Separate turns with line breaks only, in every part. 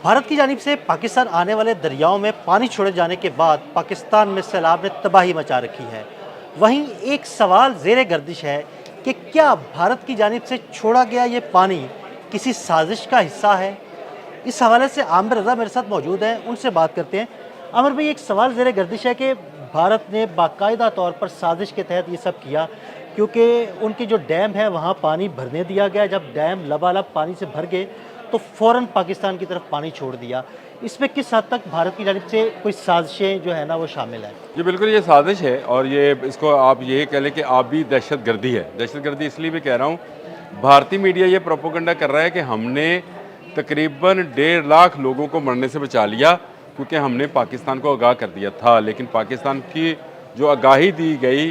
भारत की जानिब से पाकिस्तान आने वाले दरियाओं में पानी छोड़े जाने के बाद पाकिस्तान में सैलाब ने तबाही मचा रखी है। वहीं एक सवाल ज़ेरे गर्दिश है कि क्या भारत की जानिब से छोड़ा गया ये पानी किसी साजिश का हिस्सा है? इस हवाले से आमिर रज़ा मेरे साथ मौजूद हैं, उनसे बात करते हैं। आमिर भाई, एक सवाल ज़ेरे गर्दिश है कि भारत ने बाकायदा तौर पर साजिश के तहत ये सब किया, क्योंकि उनके जो डैम है वहाँ पानी भरने दिया गया। जब डैम लबालब पानी से भर गए तो फ़ौरन पाकिस्तान की तरफ पानी छोड़ दिया। इसमें किस हद तक भारत की जानिब से कोई साजिशें जो है ना वो शामिल है?
जी बिल्कुल, ये साजिश है और ये इसको आप यही कह लें कि आप भी दहशतगर्दी है। दहशतगर्दी इसलिए भी कह रहा हूँ, भारतीय मीडिया ये प्रोपेगेंडा कर रहा है कि हमने तकरीबन 1.5 लाख लोगों को मरने से बचा लिया क्योंकि हमने पाकिस्तान को आगाह कर दिया था। लेकिन पाकिस्तान की जो आगाही दी गई,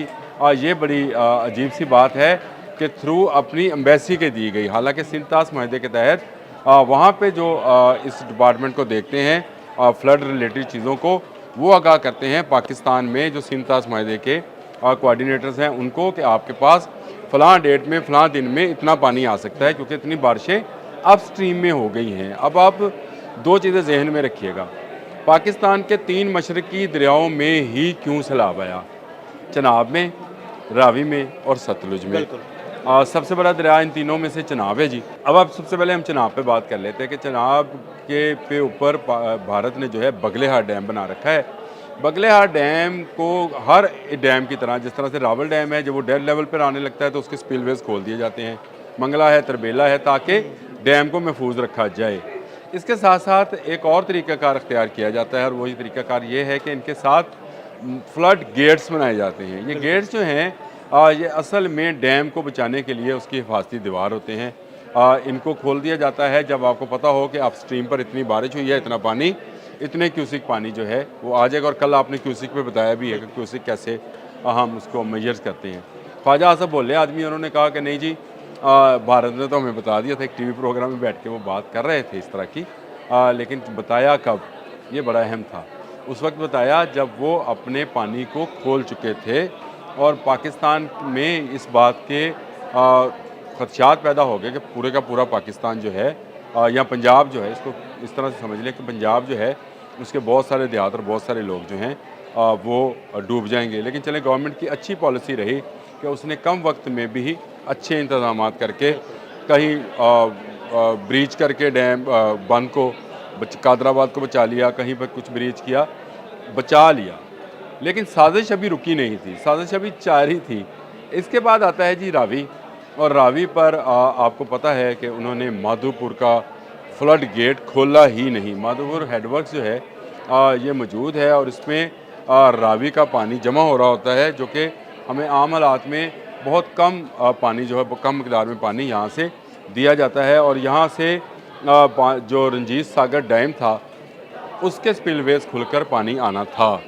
ये बड़ी अजीब सी बात है कि थ्रू अपनी एम्बेसी के दी गई। हालांकि सिंतास माहदे के तहत वहाँ पे जो इस डिपार्टमेंट को देखते हैं फ्लड रिलेटेड चीज़ों को, वो आगाह करते हैं पाकिस्तान में जो सिंतास माहदे के कोऑर्डिनेटर्स हैं उनको कि आपके पास फ़लाँ डेट में फ़लाँ दिन में इतना पानी आ सकता है क्योंकि इतनी बारिशें अप स्ट्रीम में हो गई हैं। अब आप दो चीज़ें जहन में रखिएगा, पाकिस्तान के 3 मशरकी दरियाओं में ही क्यों सैलाब आया? चनाब में, रावी में और सतलुज में। सबसे बड़ा दरिया इन तीनों में से चनाब है जी। अब आप सबसे पहले हम चनाब पे बात कर लेते हैं कि चनाब के पे ऊपर भारत ने जो है बगलेहार डैम बना रखा है। बगलेहार डैम को हर डैम की तरह, जिस तरह से रावल डैम है, जब वो डेड लेवल पर आने लगता है तो उसके स्पिलवेज खोल दिए जाते हैं। मंगला है, तरबेला है, ताकि डैम को महफूज रखा जाए। इसके साथ साथ एक और तरीक़ाकार अख्तियार किया जाता है और वही तरीक़ाकार ये है कि इनके साथ फ्लड गेट्स बनाए जाते हैं। ये गेट्स जो हैं ये असल में डैम को बचाने के लिए उसकी हिफाजती दीवार होते हैं। इनको खोल दिया जाता है जब आपको पता हो कि आप स्ट्रीम पर इतनी बारिश हुई है, इतना पानी, इतने क्यूसिक पानी जो है वो आ जाएगा। और कल आपने क्यूसिक पे बताया भी है कि क्यूसिक कैसे हम उसको मेजर्स करते हैं। ख्वाजा आसफ बोले आदमी, उन्होंने कहा कि नहीं जी, भारत ने तो हमें बता दिया था, एक टीवी प्रोग्राम में बैठ के वो बात कर रहे थे इस तरह की, लेकिन बताया कब, ये बड़ा अहम था। उस वक्त बताया जब वो अपने पानी को खोल चुके थे और पाकिस्तान में इस बात के खदशात पैदा हो गए कि पूरे का पूरा पाकिस्तान जो है या पंजाब जो है, इसको इस तरह से समझ लें कि पंजाब जो है उसके बहुत सारे देहात और बहुत सारे लोग जो हैं वो डूब जाएंगे। लेकिन चले, गवर्नमेंट की अच्छी पॉलिसी रही कि उसने कम वक्त में भी अच्छे इंतजाम करके कहीं ब्रीच करके डैम बंद को कादराबाद को बचा लिया, कहीं पर कुछ ब्रीच किया, बचा लिया। लेकिन साजिश अभी रुकी नहीं थी, साजिश अभी जारी थी। इसके बाद आता है जी रावी, और रावी पर आपको पता है कि उन्होंने माधोपुर का फ्लड गेट खोला ही नहीं। माधोपुर हेडवर्क्स जो है ये मौजूद है और इसमें रावी का पानी जमा हो रहा होता है, जो कि हमें आम हालात में बहुत कम पानी जो है, कम मकदार में पानी यहाँ से दिया जाता है। और यहाँ से जो रंजीत सागर डैम था उसके स्पिलवेज खुलकर पानी आना था,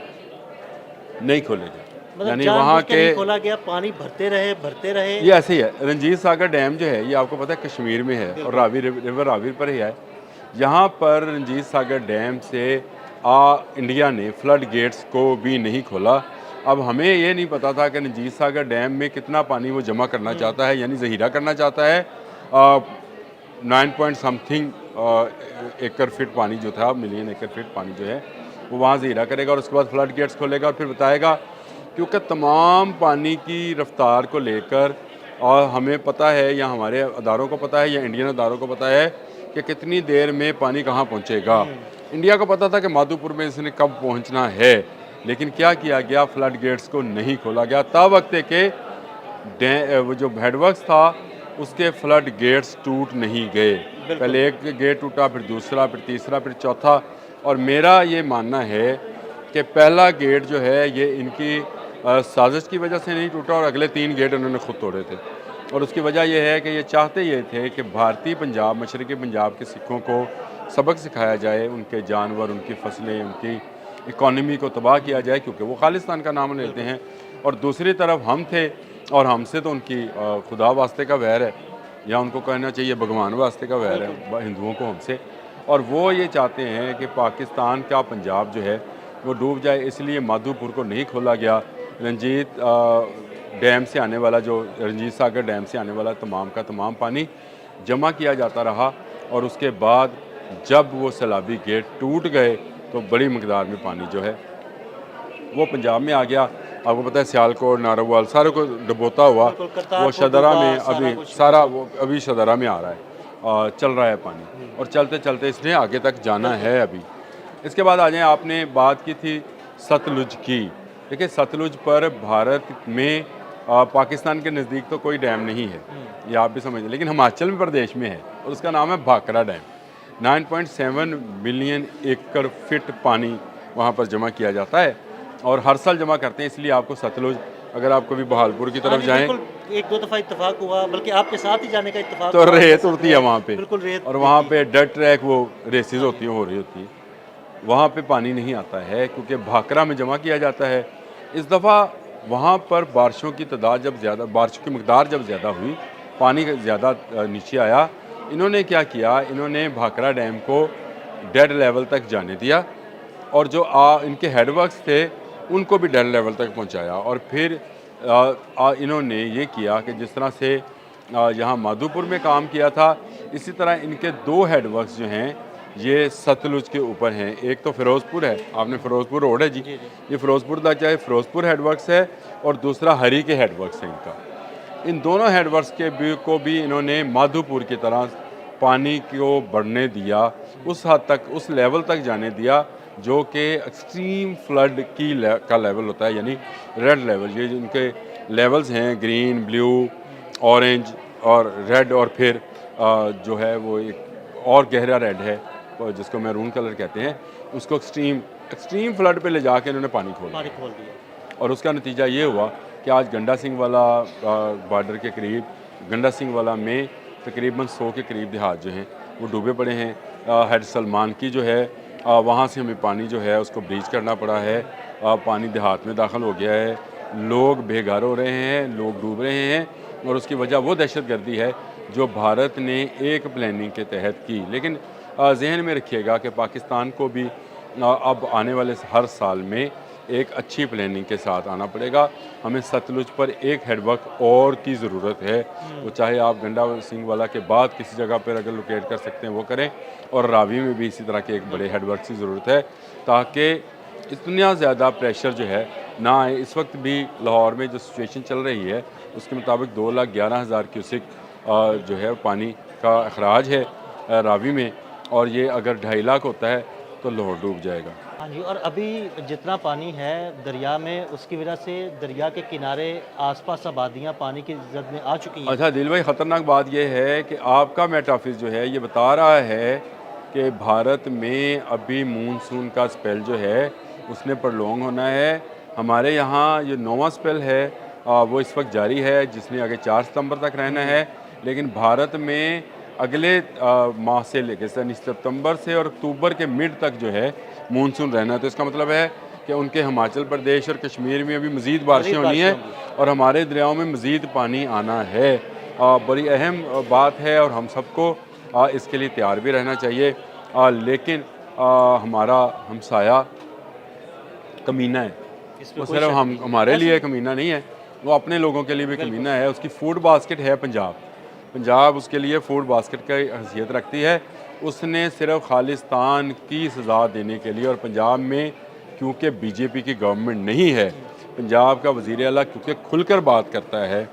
नहीं खोले गए।
मतलब
यानी वहाँ के
नहीं खोला गया, पानी भरते रहे।
ये ऐसे ही है। रंजीत सागर डैम जो है ये आपको पता है कश्मीर में है और रावी रिवर रावी पर ही है। यहाँ पर रंजीत सागर डैम से इंडिया ने फ्लड गेट्स को भी नहीं खोला। अब हमें ये नहीं पता था कि रंजीत सागर डैम में कितना पानी वो जमा करना चाहता है, यानी ज़हीरा करना चाहता है। 9 पॉइंट समथिंग एकड़ फीट पानी जो था, मिलियन एकड़ फीट पानी जो है वो वहाँ ज़हीरा करेगा और उसके बाद फ्लड गेट्स खोलेगा और फिर बताएगा। क्योंकि तमाम पानी की रफ्तार को लेकर, और हमें पता है या हमारे अदारों को पता है या इंडियन अदारों को पता है कि कितनी देर में पानी कहाँ पहुँचेगा। इंडिया को पता था कि माधोपुर में इसने कब पहुँचना है, लेकिन क्या किया गया, फ्लड गेट्स को नहीं खोला गया। तब वक्त के वो जो हेडवर्क्स था उसके फ्लड गेट्स टूट नहीं गए। पहले एक गेट टूटा, फिर दूसरा, फिर तीसरा, फिर चौथा। और मेरा ये मानना है कि पहला गेट जो है ये इनकी साजिश की वजह से नहीं टूटा और अगले 3 गेट उन्होंने खुद तोड़े थे। और उसकी वजह यह है कि ये चाहते ये थे कि भारतीय पंजाब, मशरक़ी पंजाब के सिखों को सबक सिखाया जाए, उनके जानवर, उनकी फसलें, उनकी इकॉनमी को तबाह किया जाए, क्योंकि वो खालिस्तान का नाम लेते हैं। और दूसरी तरफ हम थे और हमसे तो उनकी खुदा वास्ते का वैर है, या उनको कहना चाहिए भगवान वास्ते का वैर है हिंदुओं को हमसे। और वो ये चाहते हैं कि पाकिस्तान का पंजाब जो है वो डूब जाए, इसलिए माधोपुर को नहीं खोला गया। रंजीत डैम से आने वाला, जो रंजीत सागर डैम से आने वाला तमाम का तमाम पानी जमा किया जाता रहा और उसके बाद जब वो सैलाबी गेट टूट गए तो बड़ी मकदार में पानी जो है वो पंजाब में आ गया। आपको पता है सियालकोट, नारोवाल सारे को डुबोता हुआ
बिल्कुल,
वो
करतारपुर,
शदरा में
डूबा, सारा
अभी
कुछ
सारा वो अभी शदरा में आ रहा है, चल रहा है पानी, और चलते चलते इसने आगे तक जाना है अभी। इसके बाद आ जाए, आपने बात की थी सतलुज की। देखिए सतलुज पर भारत में पाकिस्तान के नज़दीक तो कोई डैम नहीं है, ये आप भी समझ लें, लेकिन हिमाचल प्रदेश में है और उसका नाम है भाखड़ा डैम। 9.7 मिलियन एकड़ फिट पानी वहाँ पर जमा किया जाता है और हर साल जमा करते हैं। इसलिए आपको सतलुज, अगर आप कभी बहालपुर की
हाँ
तरफ
जी,
जाएं
बिल्कुल, एक दो दफ़ा इत्तेफाक हुआ, बल्कि आपके साथ ही जाने का इत्तेफाक
तो
हुआ।
रेत उड़ती है वहाँ पे,
बिल्कुल रेत
और वहाँ
देखी।
पे डर्ट ट्रैक वो रेसेस होती हैं, हो रही होती है, वहाँ पे पानी नहीं आता है क्योंकि भाखड़ा में जमा किया जाता है। इस दफ़ा वहाँ पर बारिशों की तादाद जब ज़्यादा, बारिशों की मकदार जब ज़्यादा हुई, पानी ज़्यादा नीचे आया, इन्होंने क्या किया, इन्होंने भाखड़ा डैम को डेड लेवल तक जाने दिया और जो इनके हेडवर्क्स थे उनको भी डेड लेवल तक पहुंचाया। और फिर इन्होंने ये किया कि जिस तरह से यहाँ माधोपुर में काम किया था, इसी तरह इनके दो हेडवर्क्स जो हैं ये सतलुज के ऊपर हैं। एक तो फिरोज़पुर है, आपने फिरोज़पुर रोड है जी, ये फिरोज़पुर तक चाहे फिरोज़पुर हेडवर्क्स है, और दूसरा हरी के हेडवर्क्स है इनका। इन दोनों हेडवर्क्स को भी इन्होंने माधोपुर की तरह पानी को बढ़ने दिया, उस हद तक, उस लेवल तक जाने दिया जो कि एक्सट्रीम फ्लड का लेवल होता है, यानी रेड लेवल। ये इनके लेवल्स हैं ग्रीन, ब्लू, ऑरेंज और रेड, और फिर जो है वो एक और गहरा रेड है जिसको मैरून कलर कहते हैं, उसको एक्सट्रीम फ्लड पे ले जाके इन्होंने पानी खोल
दिया।
और उसका नतीजा ये हुआ कि आज गंडा सिंह वाला बॉर्डर के करीब, गंडा सिंह वाला में तकरीबन 100 के करीब देहात जो हैं वो डूबे पड़े हैं। हेड सलमान की जो है वहाँ से हमें पानी जो है उसको ब्रीच करना पड़ा है, पानी देहात में दाखिल हो गया है, लोग बेघर हो रहे हैं, लोग डूब रहे हैं, और उसकी वजह वो दहशतगर्दी है जो भारत ने एक प्लानिंग के तहत की। लेकिन जहन में रखिएगा कि पाकिस्तान को भी अब आने वाले हर साल में एक अच्छी प्लानिंग के साथ आना पड़ेगा। हमें सतलुज पर एक हेडवर्क और की ज़रूरत है, वो चाहे आप गंडा सिंह वाला के बाद किसी जगह पर अगर लोकेट कर सकते हैं वो करें, और रावी में भी इसी तरह के एक बड़े हेडवर्क की ज़रूरत है ताकि इतना ज़्यादा प्रेशर जो है ना आए। इस वक्त भी लाहौर में जो सिचुएशन चल रही है उसके मुताबिक 2,11,000 क्यूसिक जो है पानी का अखराज है रावी में, और ये अगर 2.5 लाख होता है तो लाहौर डूब जाएगा।
हाँ जी, और अभी जितना पानी है दरिया में, उसकी वजह से दरिया के किनारे आसपास आबादियाँ पानी की जद में आ चुकी हैं।
अच्छा दिल भाई, ख़तरनाक बात यह है कि आपका मेट ऑफिस जो है ये बता रहा है कि भारत में अभी मानसून का स्पेल जो है उसने प्रलोंग होना है। हमारे यहाँ ये 9वां स्पेल है वो इस वक्त जारी है, जिसने आगे 4 सितंबर तक रहना है। लेकिन भारत में अगले माह से लेकर सितंबर से और अक्टूबर के मिड तक जो है मानसून रहना है। तो इसका मतलब है कि उनके हिमाचल प्रदेश और कश्मीर में अभी मज़ीद बारिशें होनी हैं और हमारे दरियाओं में मज़ीद पानी आना है। बड़ी अहम बात है और हम सबको इसके लिए तैयार भी रहना चाहिए। लेकिन हमारा हमसाया कमीना है, वो सिर्फ हमारे लिए कमीना नहीं है, वो अपने लोगों के लिए भी कमीना है। उसकी फूड बास्केट है पंजाब उसके लिए फूड बास्केट की हैसियत रखती है। उसने सिर्फ खालिस्तान की सज़ा देने के लिए, और पंजाब में क्योंकि बीजेपी की गवर्नमेंट नहीं है, पंजाब का वज़ीर आला क्योंकि खुलकर बात करता है,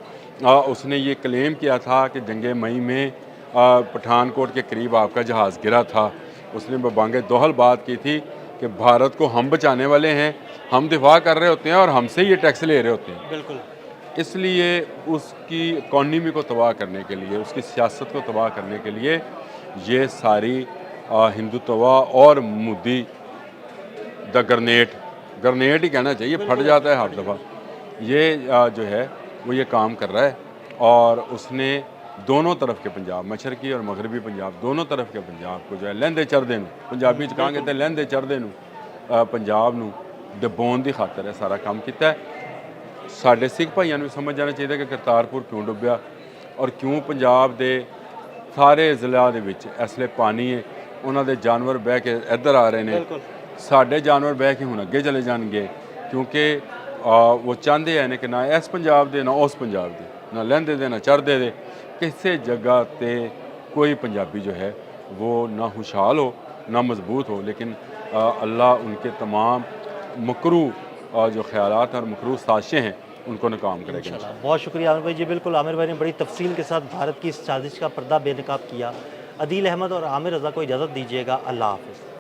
उसने ये क्लेम किया था कि जंग मई में पठानकोट के करीब आपका जहाज़ गिरा था। उसने बबांगे दोहल बात की थी कि भारत को हम बचाने वाले हैं, हम दिफा कर रहे होते हैं और हमसे ये टैक्स ले रहे होते हैं।
बिल्कुल,
इसलिए उसकी इकॉनमी को तबाह करने के लिए, उसकी सियासत को तबाह करने के लिए ये सारी हिंदुत्वा और मोदी द ग्रनेट ही कहना चाहिए, फट जाता है हर दफ़ा, ये जो है वो ये काम कर रहा है। और उसने दोनों तरफ के पंजाब, मशरकी और मगरबी पंजाब, दोनों तरफ के पंजाब को जो है लहंदे चढ़दे नूं, पंजाबी च कहांगे तो लहंदे चढ़दे नूं पंजाब नूं डबोण दी खातर है सारा काम किया है। साढ़े सिख भाइयों ਨੂੰ समझ जाना चाहिए कि करतारपुर क्यों डुब्बिया और क्यों पंजाब के सारे ਜ਼ਿਲ੍ਹਿਆਂ ਦੇ ਵਿੱਚ ਇਸ ਵੇਲੇ ਪਾਣੀ है, उन्होंने जानवर बह के इधर आ रहे हैं, साढ़े जानवर बह के हुण अगे चले जाएंगे क्योंकि वो चाहते हैं कि ना इस पंजाब के ना उस पंजाब के, ना लहंदे दे ना चढ़दे दे, किसी जगह ते कोई पंजाबी जो है वो ना खुशहाल हो ना मजबूत हो, लेकिन अल्लाह उनके तमाम मकरू जो ख़यालात और मकरू साजिशें हैं उनको नाकाम करेगा इंशाअल्लाह।
इंशाल्लाह। बहुत शुक्रिया आमिर भाई जी। बिल्कुल आमिर भाई ने बड़ी तफसील के साथ भारत की इस साजिश का पर्दा बेनकाब किया। अदील अहमद और आमिर रज़ा को इजाज़त दीजिएगा। अल्लाह हाफ़िज़।